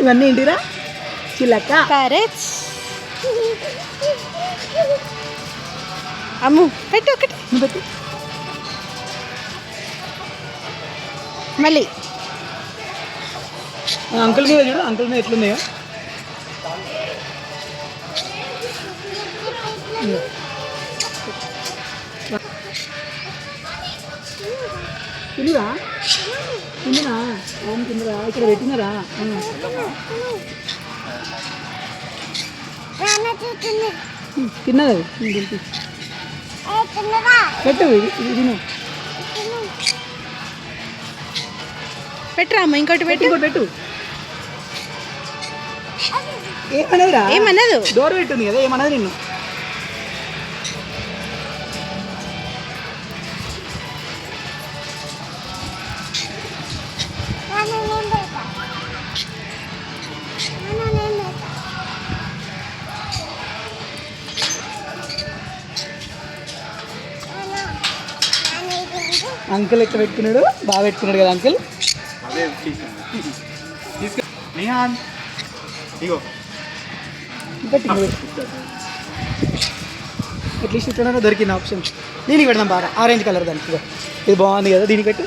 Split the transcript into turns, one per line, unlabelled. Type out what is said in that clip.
ఇవన్నీ ఏంటిరా? చిలక,
క్యారెట్స్. అమ్ము పెట్టు ఒకటి.
నువ్వు పెట్టు.
మళ్ళీ
అంకుల్ మీద చూడు, అంకుల్ మీద ఎట్లున్నాయో. తిండిరా? తిండినా? అవును తిందిరా. ఇక్కడ పెట్టినరా? తిన్నది పెట్టు. ఇది తిను.
పెట్టురా అమ్మ, ఇంకోటి పెట్టు.
ఇంకోటి పెట్టు. ఏమన్నదిరా?
ఏమన్నదు?
డోర్ పెట్టుంది కదా, ఏమన్నది నిన్ను? అంకుల్ ఎక్కడ పెట్టుకున్నాడు? బాగా పెట్టుకున్నాడు కదా అంకుల్. అట్లీస్ట్ ఇట్లా దొరికింది ఆప్షన్. దీనికి పెడదాం బాగా, ఆరెంజ్ కలర్ దానికి. ఇది బాగుంది కదా, దీనికి పెట్టు.